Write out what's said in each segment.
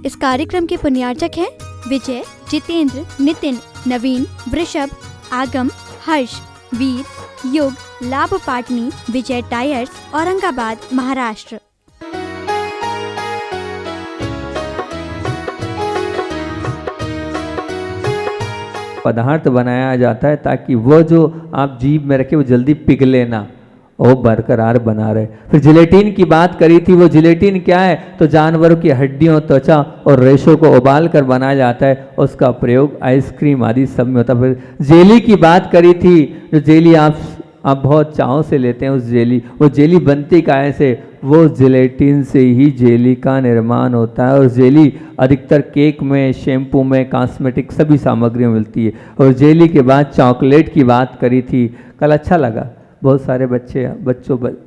इस कार्यक्रम के पुण्यार्चक हैं विजय, जितेंद्र, नितिन, नवीन, वृषभ, आगम, हर्ष, वीर, युग, लाभ पाटनी, विजय टायर्स, औरंगाबाद, महाराष्ट्र। पदार्थ बनाया जाता है ताकि वो जो आप जीभ में रखे वो जल्दी पिघले ना, वो बरकरार बना रहे। फिर जिलेटिन की बात करी थी, वो जिलेटिन क्या है? तो जानवरों की हड्डियों, त्वचा और रेशों को उबाल कर बनाया जाता है, उसका प्रयोग आइसक्रीम आदि सब में होता है। फिर जेली की बात करी थी, जो जेली आप बहुत चाव से लेते हैं, उस जेली, वो जेली बनती काहे से? वो जिलेटिन से ही जेली का निर्माण होता है। और जेली अधिकतर केक में, शैम्पू में, कॉस्मेटिक सभी सामग्रियों में मिलती है। और जेली के बाद चॉकलेट की बात करी थी, कल अच्छा लगा, बहुत सारे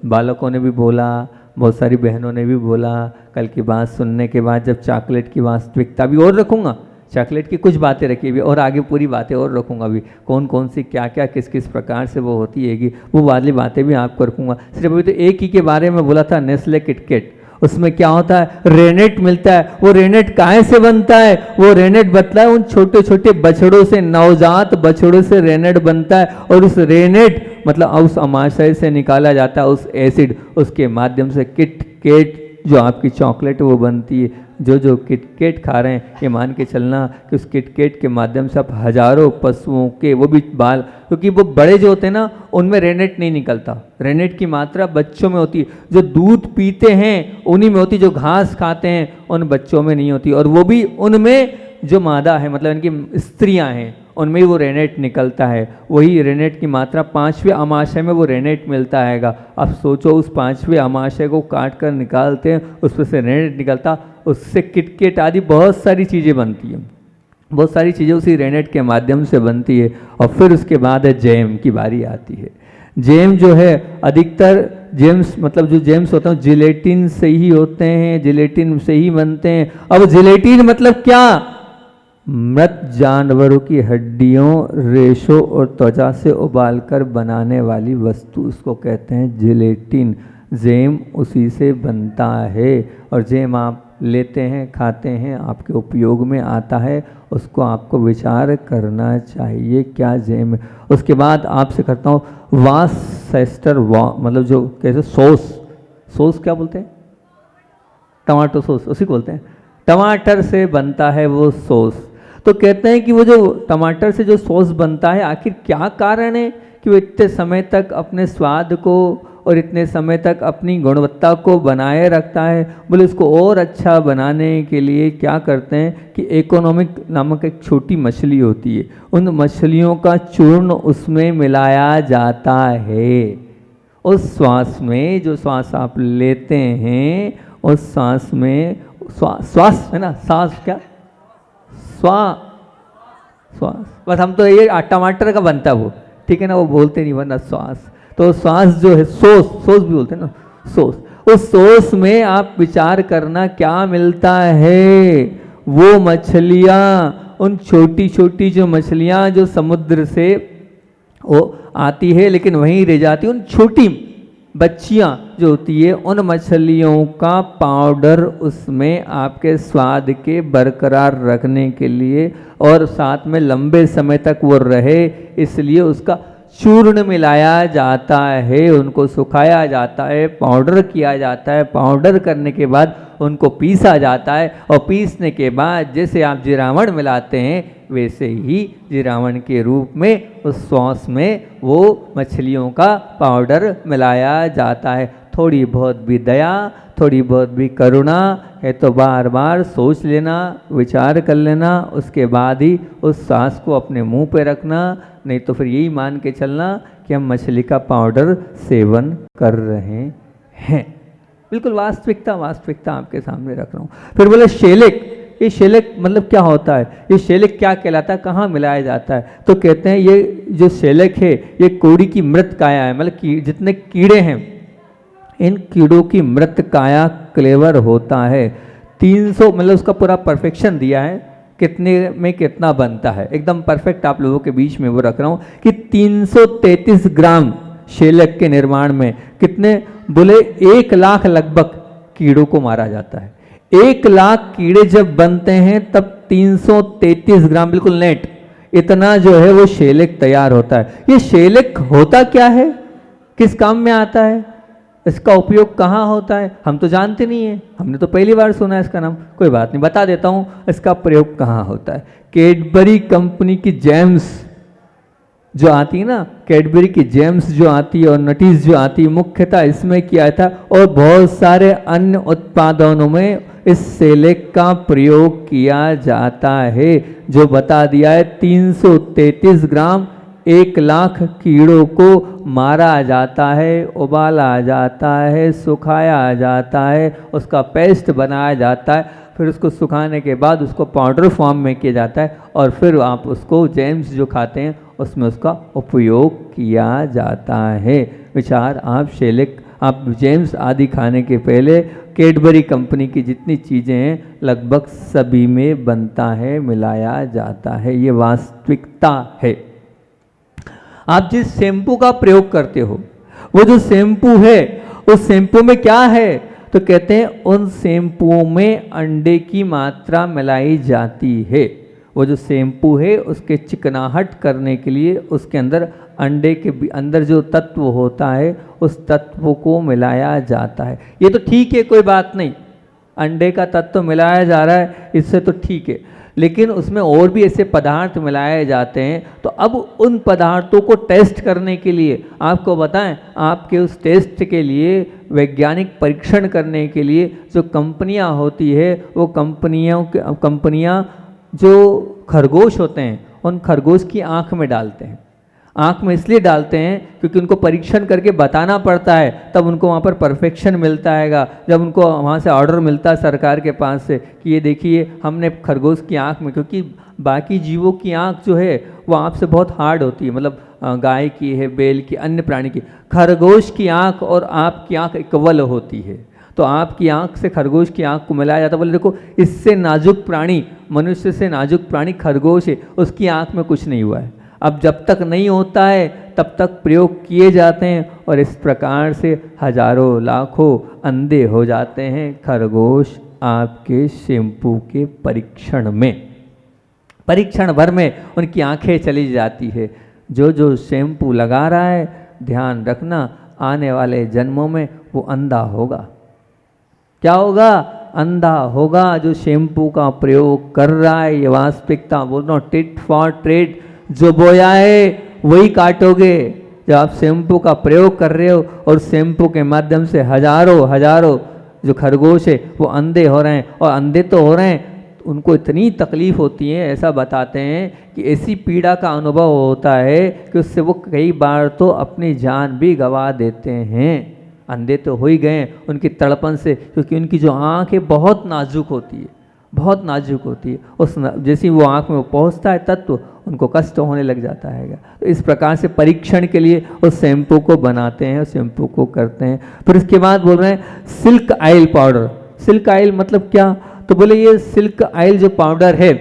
बालकों ने भी बोला, बहुत सारी बहनों ने भी बोला। कल की बात सुनने के बाद जब चॉकलेट की वास्तविकता भी और रखूँगा, चॉकलेट की कुछ बातें रखी भी और आगे पूरी बातें और रखूँगा भी, कौन कौन सी क्या क्या किस किस प्रकार से वो होती हैगी, वो वाली बातें भी आपको रखूँगा। सिर्फ अभी तो एक ही के बारे में बोला था, नेस्ले किटकेट। उसमें क्या होता है? रेनेट मिलता है। वो रेनेट काहे से बनता है? वो रेनेट बनता है उन छोटे छोटे बछड़ों से, नवजात बछड़ों से रेनेट बनता है। और उस रेनेट मतलब उस अमाशय से निकाला जाता है उस एसिड, उसके माध्यम से किटकेट जो आपकी चॉकलेट वो बनती है। जो किटकेट खा रहे हैं, ये मान के चलना कि उस किटकेट के माध्यम से आप हजारों पशुओं के वो भी बाल, क्योंकि वो बड़े जो होते हैं ना, उनमें रेनेट नहीं निकलता। रेनेट की मात्रा बच्चों में होती है, जो दूध पीते हैं उन्हीं में होती, जो घास खाते हैं उन बच्चों में नहीं होती। और वो भी उनमें जो मादा है, मतलब इनकी स्त्रियां हैं, उनमें ही वो रेनेट निकलता है। वही रेनेट की मात्रा 5वें अमाशय में वो रेनेट मिलता हैगा। अब सोचो, उस 5वें अमाशय को काट कर निकालते हैं, उसमें से रेनेट निकलता, उससे किटकेट आदि बहुत सारी चीज़ें बनती हैं, बहुत सारी चीज़ें उसी रेनेट के माध्यम से बनती है। और फिर उसके बाद है जैम की बारी आती है। जैम जो है, अधिकतर जेम्स मतलब जो जेम्स होते हैं जिलेटिन से ही होते हैं, जिलेटिन से ही बनते हैं। अब जिलेटिन मतलब क्या? मृत जानवरों की हड्डियों, रेशों और त्वचा से उबालकर बनाने वाली वस्तु, उसको कहते हैं जिलेटिन। जैम उसी से बनता है। और जैम आप लेते हैं, खाते हैं, आपके उपयोग में आता है, उसको आपको विचार करना चाहिए क्या जैम है। उसके बाद आपसे करता हूँ वासेस्टर, मतलब जो कैसे सॉस क्या बोलते हैं? टमाटो सॉस, उसी को बोलते हैं। टमाटर से बनता है वो सॉस। तो कहते हैं कि वो जो टमाटर से जो सॉस बनता है, आखिर क्या कारण है कि वो इतने समय तक अपने स्वाद को और इतने समय तक अपनी गुणवत्ता को बनाए रखता है? बोले उसको और अच्छा बनाने के लिए क्या करते हैं कि इकोनॉमिक नामक एक छोटी मछली होती है, उन मछलियों का चूर्ण उसमें मिलाया जाता है। उस श्वास में, जो श्वास आप लेते हैं, उस सांस में श्वास है ना, सांस क्या, श्वास, बस हम तो ये टमाटर का बनता है वो, ठीक है ना, वो बोलते नहीं वरना श्वास। तो श्वास जो है, सोस भी बोलते हैं ना, सोस। उस सोस में आप विचार करना क्या मिलता है? वो मछलियाँ, उन छोटी छोटी जो मछलियाँ जो समुद्र से वो आती है लेकिन वहीं रह जाती, उन छोटी बच्चियाँ जो होती है, उन मछलियों का पाउडर उसमें आपके स्वाद के बरकरार रखने के लिए और साथ में लंबे समय तक वो रहे, इसलिए उसका चूर्ण मिलाया जाता है, उनको सुखाया जाता है, पाउडर किया जाता है। पाउडर करने के बाद उनको पीसा जाता है, और पीसने के बाद जैसे आप जीरावण मिलाते हैं, वैसे ही जीरावण के रूप में उस सॉस में वो मछलियों का पाउडर मिलाया जाता है। थोड़ी बहुत भी दया, थोड़ी बहुत भी करुणा है तो बार बार सोच लेना, विचार कर लेना, उसके बाद ही उस सांस को अपने मुंह पे रखना, नहीं तो फिर यही मान के चलना कि हम मछली का पाउडर सेवन कर रहे हैं। बिल्कुल वास्तविकता आपके सामने रख रहा हूँ। फिर बोले शेलेक, ये शेलेक मतलब क्या होता है? ये शेलेक क्या कहलाता है, कहाँ मिलाया जाता है? तो कहते हैं ये जो शेलेक है, ये कोड़ी की मृत काया है, मतलब जितने कीड़े हैं, इन कीड़ों की मृत काया क्लेवर होता है। 300 मतलब उसका पूरा परफेक्शन दिया है, कितने में कितना बनता है, एकदम परफेक्ट आप लोगों के बीच में वो रख रहा हूँ कि 333 ग्राम शेलक के निर्माण में कितने, बोले 1 लाख लगभग कीड़ों को मारा जाता है। 1,00,000 कीड़े जब बनते हैं तब 333 ग्राम, बिल्कुल नेट, इतना जो है वो शेलिक तैयार होता है। ये शेलिक होता क्या है, किस काम में आता है, इसका उपयोग कहाँ होता है, हम तो जानते नहीं है, हमने तो पहली बार सुना है इसका नाम। कोई बात नहीं, बता देता हूँ इसका प्रयोग कहाँ होता है। कैडबरी कंपनी की जेम्स जो आती है ना, कैडबरी की जेम्स जो आती है और नटीज जो आती है, मुख्यतः इसमें किया था, और बहुत सारे अन्य उत्पादनों में इस शेलिक का प्रयोग किया जाता है। जो बता दिया है 333 ग्राम 1,00,000 कीड़ों को मारा जाता है, उबाला जाता है, सुखाया जाता है, उसका पेस्ट बनाया जाता है, फिर उसको सुखाने के बाद उसको पाउडर फॉर्म में किया जाता है, और फिर आप उसको जेम्स जो खाते हैं उसमें उसका उपयोग किया जाता है। विचार, आप शेलिक, आप जेम्स आदि खाने के पहले कैडबरी कंपनी की जितनी चीज़ें हैं लगभग सभी में बनता है, मिलाया जाता है। ये वास्तविकता है। आप जिस शैम्पू का प्रयोग करते हो, वो जो शैम्पू है, उस शैम्पू में क्या है, तो कहते हैं उन शैम्पुओं में अंडे की मात्रा मिलाई जाती है। वो जो शैम्पू है उसके चिकनाहट करने के लिए उसके अंदर अंडे के अंदर जो तत्व होता है उस तत्व को मिलाया जाता है। ये तो ठीक है, कोई बात नहीं, अंडे का तत्व मिलाया जा रहा है, इससे तो ठीक है, लेकिन उसमें और भी ऐसे पदार्थ मिलाए जाते हैं। तो अब उन पदार्थों को टेस्ट करने के लिए आपको बताएं, आपके उस टेस्ट के लिए, वैज्ञानिक परीक्षण करने के लिए जो कंपनियां होती है, वो कंपनियां जो खरगोश होते हैं उन खरगोश की आँख में डालते हैं। आँख में इसलिए डालते हैं क्योंकि उनको परीक्षण करके बताना पड़ता है, तब उनको वहाँ पर परफेक्शन मिलता है। जब उनको वहाँ से ऑर्डर मिलता है सरकार के पास से कि ये देखिए हमने खरगोश की आँख में, क्योंकि बाकी जीवों की आँख जो है वो आपसे बहुत हार्ड होती है, मतलब गाय की है, बैल की, अन्य प्राणी की, खरगोश की आँख और आपकी आँख इक्वल होती है। तो आपकी आँख से खरगोश की आँख को मिलाया जाता है। बोले देखो, इससे नाजुक प्राणी, मनुष्य से नाजुक प्राणी खरगोश है, उसकी आँख में कुछ नहीं हुआ है। अब जब तक नहीं होता है तब तक प्रयोग किए जाते हैं, और इस प्रकार से हजारों लाखों अंधे हो जाते हैं खरगोश आपके शैम्पू के परीक्षण में। परीक्षण भर में उनकी आंखें चली जाती है। जो शैम्पू लगा रहा है, ध्यान रखना, आने वाले जन्मों में वो अंधा होगा। क्या होगा? अंधा होगा। जो शैम्पू का प्रयोग कर रहा है, ये वास्तविकता बोल रहा हूँ, टिट फॉर ट्रेट, जो बोया है वही काटोगे। जब आप शैम्पू का प्रयोग कर रहे हो और शैम्पू के माध्यम से हजारों जो खरगोश है वो अंधे हो रहे हैं, और अंधे तो हो रहे हैं, उनको इतनी तकलीफ होती है, ऐसा बताते हैं कि ऐसी पीड़ा का अनुभव होता है कि उससे वो कई बार तो अपनी जान भी गंवा देते हैं। अंधे तो हो ही गए उनकी तड़पन से, क्योंकि उनकी जो आँख है बहुत नाजुक होती है, बहुत नाजुक होती है। उस जैसे वो आँख में वो पहुँचता है तत्व, उनको कष्ट होने लग जाता है। तो इस प्रकार से परीक्षण के लिए उस शैम्पू को बनाते हैं, उस शैम्पू को करते हैं। फिर उसके बाद बोल रहे हैं silk oil powder. Silk oil मतलब क्या? तो बोले ये सिल्क ऑयल जो पाउडर है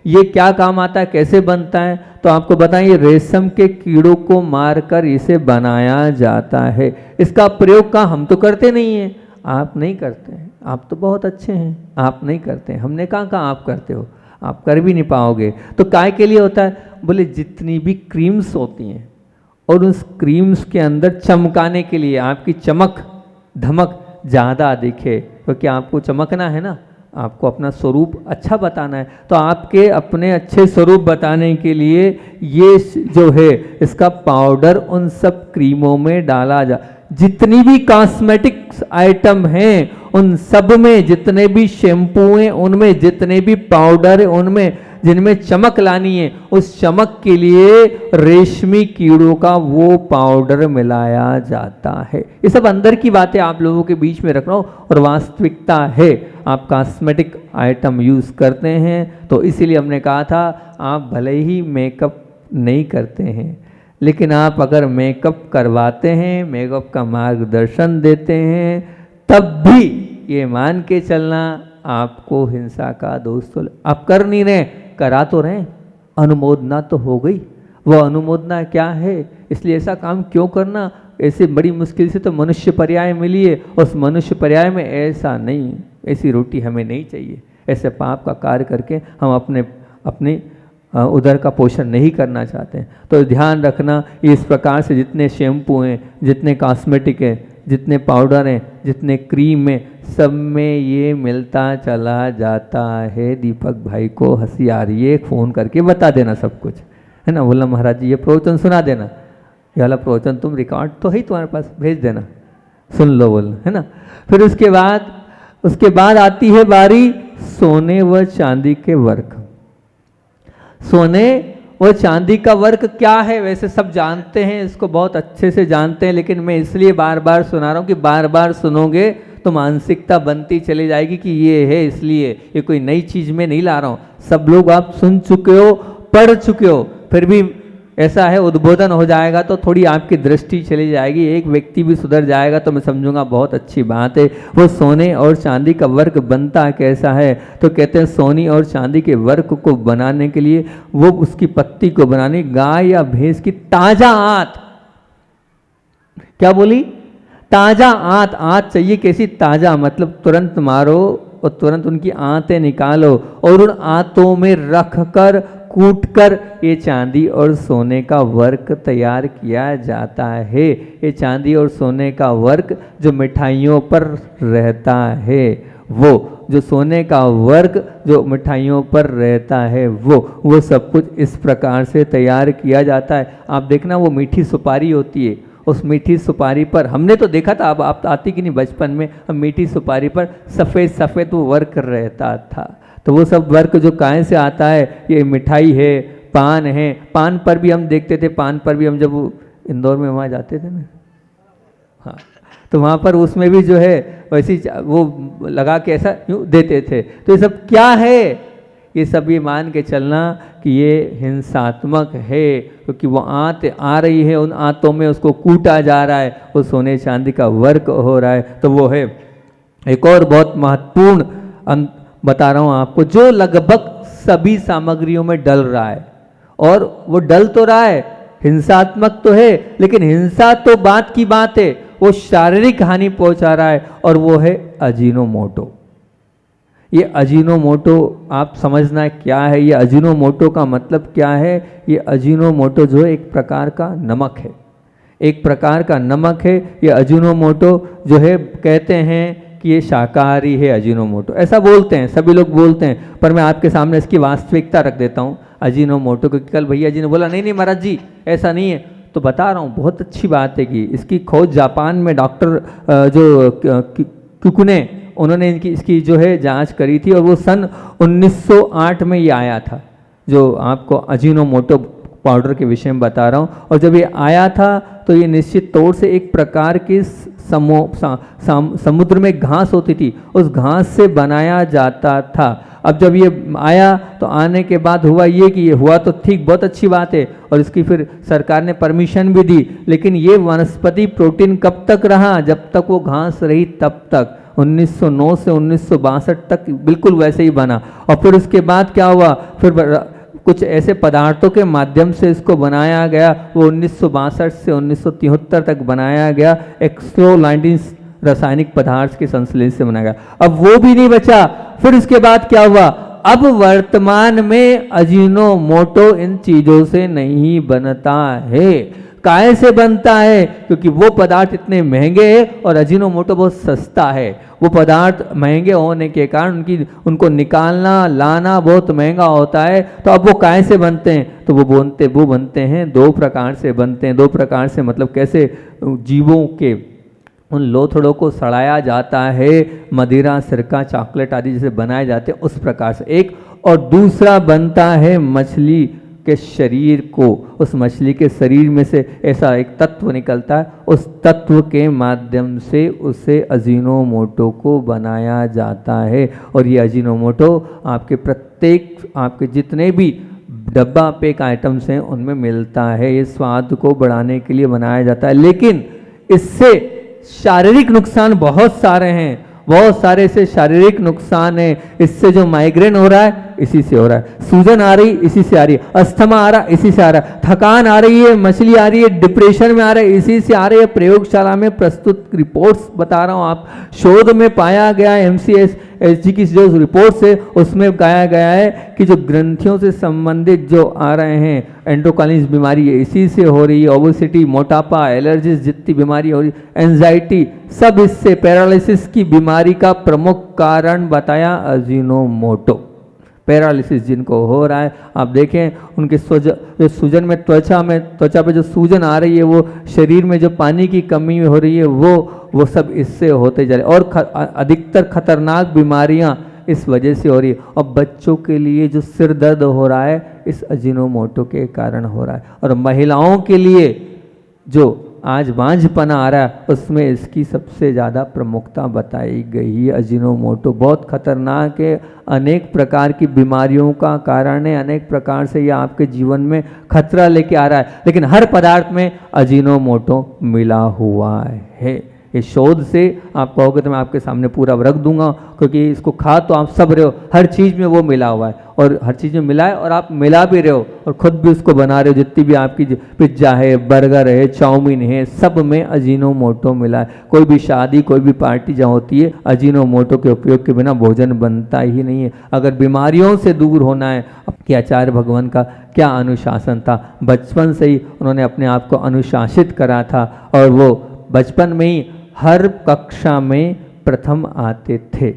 ये क्या काम आता है, कैसे बनता है? तो आपको बताएं, ये रेशम के कीड़ों को मारकर इसे बनाया जाता है। इसका प्रयोग का हम तो करते नहीं हैं, आप नहीं करते हैं, आप तो बहुत अच्छे हैं, आप नहीं करते हैं। हमने कहा आप करते हो, आप कर भी नहीं पाओगे। तो काय के लिए होता है? बोले जितनी भी क्रीम्स होती हैं और उस क्रीम्स के अंदर चमकाने के लिए, आपकी चमक धमक ज़्यादा दिखे, क्योंकि आपको चमकना है ना, आपको अपना स्वरूप अच्छा बताना है। तो आपके अपने अच्छे स्वरूप बताने के लिए ये जो है इसका पाउडर उन सब क्रीमों में डाला जा, जितनी भी कॉस्मेटिक्स आइटम हैं उन सब में, जितने भी शैम्पू हैं उनमें, जितने भी पाउडर हैं उनमें, जिनमें चमक लानी है, उस चमक के लिए रेशमी कीड़ों का वो पाउडर मिलाया जाता है। ये सब अंदर की बातें आप लोगों के बीच में रख रहा हूँ, और वास्तविकता है। आप कॉस्मेटिक आइटम यूज़ करते हैं, तो इसीलिए हमने कहा था आप भले ही मेकअप नहीं करते हैं, लेकिन आप अगर मेकअप करवाते हैं, मेकअप का मार्गदर्शन देते हैं, तब भी ये मान के चलना आपको हिंसा का दोष तो आप कर नहीं रहे, करा तो रहे, अनुमोदना तो हो गई। वो अनुमोदना क्या है? इसलिए ऐसा काम क्यों करना? ऐसे बड़ी मुश्किल से तो मनुष्य पर्याय मिली है, उस मनुष्य पर्याय में ऐसा नहीं, ऐसी रोटी हमें नहीं चाहिए। ऐसे पाप का कार्य करके हम अपने उदर का पोषण नहीं करना चाहते हैं। तो ध्यान रखना, इस प्रकार से जितने शैम्पू हैं, जितने कॉस्मेटिक हैं, जितने पाउडर हैं, जितने क्रीम हैं, सब में ये मिलता चला जाता है। दीपक भाई को हंसी आ रही है, फ़ोन करके बता देना सब कुछ, है ना। बोला महाराज जी ये प्रवचन सुना देना, ये वाला प्रवचन तुम रिकॉर्ड तो है तुम्हारे पास, भेज देना, सुन लो, बोल, है ना। फिर उसके बाद आती है बारी सोने व चांदी के वर्क। सोने व चांदी का वर्क क्या है, वैसे सब जानते हैं, इसको बहुत अच्छे से जानते हैं, लेकिन मैं इसलिए बार बार सुना रहा हूँ कि बार बार सुनोगे तो मानसिकता बनती चली जाएगी कि ये है, इसलिए ये कोई नई चीज़ में नहीं ला रहा हूँ। सब लोग आप सुन चुके हो, पढ़ चुके हो, फिर भी ऐसा है उद्बोधन हो जाएगा तो थोड़ी आपकी दृष्टि चली जाएगी, एक व्यक्ति भी सुधर जाएगा तो मैं समझूंगा बहुत अच्छी बात है। वो सोने और चांदी का वर्क बनता कैसा है, तो कहते हैं सोने और चांदी के वर्क को बनाने के लिए वो उसकी पत्ती को बनाने गाय या भैंस की ताजा आंत, क्या बोली, ताजा आंत। आंत चाहिए कैसी, ताजा, मतलब तुरंत मारो और तुरंत उनकी आंतें निकालो और उन आंतों में रख कर कूट कर ये चांदी और सोने का वर्क तैयार किया जाता है। ये चांदी और सोने का वर्क जो मिठाइयों पर रहता है, वो जो सोने का वर्क जो मिठाइयों पर रहता है, वो सब कुछ इस प्रकार से तैयार किया जाता है। आप देखना वो मीठी सुपारी होती है, उस मीठी सुपारी पर हमने तो देखा था, अब आप आती कि नहीं बचपन में, हम मीठी सुपारी पर सफ़ेद सफ़ेद वो वर्क रहता था। तो वो सब वर्क जो काहे से आता है, ये मिठाई है, पान है, पान पर भी हम देखते थे, पान पर भी हम जब इंदौर में वहाँ जाते थे ना, हाँ, तो वहाँ पर उसमें भी जो है वैसी वो लगा के ऐसा यूँ देते थे। तो ये सब क्या है, ये सब ये मान के चलना कि ये हिंसात्मक है, क्योंकि वो आंत आ रही है, उन आंतों में उसको कूटा जा रहा है, वो सोने चांदी का वर्क हो रहा है। तो वो है एक और बहुत महत्वपूर्ण बता रहा हूँ आपको, जो लगभग सभी सामग्रियों में डल रहा है, और वो डल तो रहा है, हिंसात्मक तो है, लेकिन हिंसा तो बात की बात है, वो शारीरिक हानि पहुंचा रहा है, और वो है अजीनोमोटो। ये अजीनोमोटो आप समझना क्या है, ये अजीनोमोटो का मतलब क्या है। ये अजीनोमोटो जो है एक प्रकार का नमक है, एक प्रकार का नमक है। ये अजीनोमोटो जो है कहते हैं कि ये शाकाहारी है अजीनोमोटो, ऐसा बोलते हैं, सभी लोग बोलते हैं, पर मैं आपके सामने इसकी वास्तविकता रख देता हूँ अजीनोमोटो, क्योंकि कल भैया जी ने बोला नहीं नहीं महाराज जी ऐसा नहीं है, तो बता रहा हूँ बहुत अच्छी बात है कि इसकी खोज जापान में डॉक्टर जो कुकुने, उन्होंने इसकी जो है जांच करी थी, और वो सन 1908 में ये आया था, जो आपको अजीनोमोटो पाउडर के विषय में बता रहा हूँ। और जब ये आया था तो ये निश्चित तौर से एक प्रकार की समुद्र में घास होती थी, उस घास से बनाया जाता था। अब जब ये आया तो आने के बाद हुआ ये कि ये हुआ तो ठीक, बहुत अच्छी बात है, और इसकी फिर सरकार ने परमिशन भी दी, लेकिन ये वनस्पति प्रोटीन कब तक रहा, जब तक वो घास रही तब तक। 1909 से 1962 तक बिल्कुल वैसे ही बना, और फिर उसके बाद क्या हुआ, फिर कुछ ऐसे पदार्थों के माध्यम से इसको बनाया गया, वो 1962 से 1973 तक बनाया गया, एक्सट्रोलाइडिन रासायनिक पदार्थ के संश्लेषण से बनाया गया। अब वो भी नहीं बचा, फिर उसके बाद क्या हुआ, अब वर्तमान में अजीनोमोटो इन चीज़ों से नहीं बनता है। काहे से बनता है, क्योंकि वो पदार्थ इतने महंगे हैं और अजीनोमोटो बहुत सस्ता है। वो पदार्थ महंगे होने के कारण उनको निकालना लाना बहुत महंगा होता है। तो अब वो काहे से बनते हैं, तो वो बनते हैं दो प्रकार से बनते हैं। दो प्रकार से मतलब कैसे, जीवों के उन लोथड़ों को सड़ाया जाता है, मदिरा सिरका चॉकलेट आदि जैसे बनाए जाते हैं उस प्रकार से एक, और दूसरा बनता है मछली के शरीर को, उस मछली के शरीर में से ऐसा एक तत्व निकलता है, उस तत्व के माध्यम से उसे अजीनोमोटो को बनाया जाता है। और ये अजीनोमोटो आपके प्रत्येक आपके जितने भी डब्बा पैक आइटम्स हैं उनमें मिलता है। ये स्वाद को बढ़ाने के लिए बनाया जाता है, लेकिन इससे शारीरिक नुकसान बहुत सारे हैं, बहुत सारे से शारीरिक नुकसान है। इससे जो माइग्रेन हो रहा है इसी से हो रहा है, सूजन आ रही इसी से आ रही है, अस्थमा आ रहा इसी से आ रहा है, थकान आ रही है, मछली आ रही है, डिप्रेशन में आ रहा है इसी से आ रही है। प्रयोगशाला में प्रस्तुत रिपोर्ट्स बता रहा हूँ, आप शोध में पाया गया MCSG की जो रिपोर्ट्स है उसमें कहा गया है कि जो ग्रंथियों से संबंधित जो आ रहे हैं एंडोक्राइनल बीमारी है इसी से हो रही है, ओबेसिटी, मोटापा, एलर्जीज, जितनी बीमारी हो रही, एंजाइटी, सब इससे, पैरालिसिस की बीमारी का प्रमुख कारण बताया अजीनोमोटो। पैरालिसिस जिनको हो रहा है, आप देखें उनके जो सूजन में त्वचा पे जो सूजन आ रही है, वो शरीर में जो पानी की कमी हो रही है, वो सब इससे होते जा रहे, और अधिकतर खतरनाक बीमारियां इस वजह से हो रही है। और बच्चों के लिए जो सिर दर्द हो रहा है इस अजीनोमोटो के कारण हो रहा है, और महिलाओं के लिए जो आज बांझपना आ रहा है उसमें इसकी सबसे ज़्यादा प्रमुखता बताई गई है। अजीनोमोटो बहुत खतरनाक है, अनेक प्रकार की बीमारियों का कारण है, अनेक प्रकार से यह आपके जीवन में खतरा लेके आ रहा है, लेकिन हर पदार्थ में अजीनोमोटो मिला हुआ है। इस शोध से आप कहोगे तो मैं आपके सामने पूरा रख दूंगा, क्योंकि इसको खा तो आप सब रहे हो, हर चीज़ में वो मिला हुआ है, और हर चीज़ में मिला है और आप मिला भी रहे हो और खुद भी उसको बना रहे हो। जितनी भी आपकी पिज्ज़ा है, बर्गर है, चाउमीन है, सब में अजीनोमोटो मिला है। कोई भी शादी, कोई भी पार्टी जहाँ होती है, अजीनोमोटो के उपयोग के बिना भोजन बनता ही नहीं है। अगर बीमारियों से दूर होना है, कि आचार्य भगवान का क्या अनुशासन था, बचपन से ही उन्होंने अपने आप को अनुशासित करा था, और वो बचपन में ही हर कक्षा में प्रथम आते थे।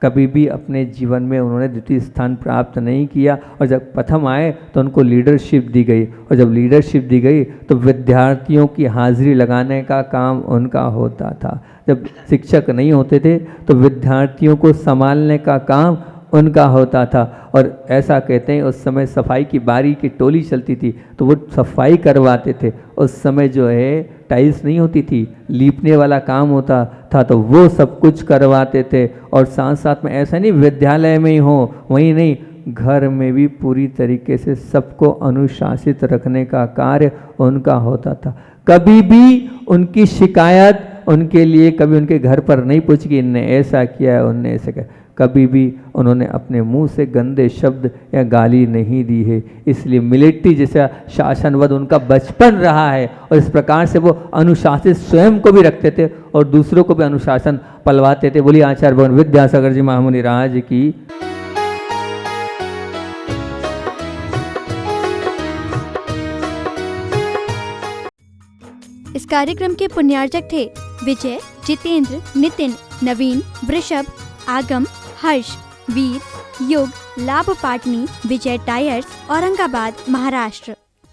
कभी भी अपने जीवन में उन्होंने द्वितीय स्थान प्राप्त नहीं किया, और जब प्रथम आए तो उनको लीडरशिप दी गई, और जब लीडरशिप दी गई तो विद्यार्थियों की हाजिरी लगाने का काम उनका होता था। जब शिक्षक नहीं होते थे तो विद्यार्थियों को संभालने का काम उनका होता था। और ऐसा कहते हैं उस समय सफाई की बारी की टोली चलती थी तो वो सफाई करवाते थे। उस समय जो है टाइल्स नहीं होती थी, लीपने वाला काम होता था, तो वो सब कुछ करवाते थे। और साथ साथ में ऐसा नहीं विद्यालय में ही हो, वहीं नहीं, घर में भी पूरी तरीके से सबको अनुशासित रखने का कार्य उनका होता था। कभी भी उनकी शिकायत उनके लिए कभी उनके घर पर नहीं पूछी कि इनने ऐसा किया है, उनने ऐसा किया। कभी भी उन्होंने अपने मुंह से गंदे शब्द या गाली नहीं दी है। इसलिए मिलिट्री जैसा शासनवद उनका बचपन रहा है, और इस प्रकार से वो अनुशासित स्वयं को भी रखते थे और दूसरों को भी अनुशासन पलवाते थे। बोलिए आचार्य भगवान विद्यासागर जी महामुनि राज की। इस कार्यक्रम के पुण्यार्चक थे विजय, जितेंद्र, नितिन, नवीन, वृषभ, आगम, हर्ष, वीर, युग, लाभ पाटनी, विजय टायर्स, औरंगाबाद, महाराष्ट्र।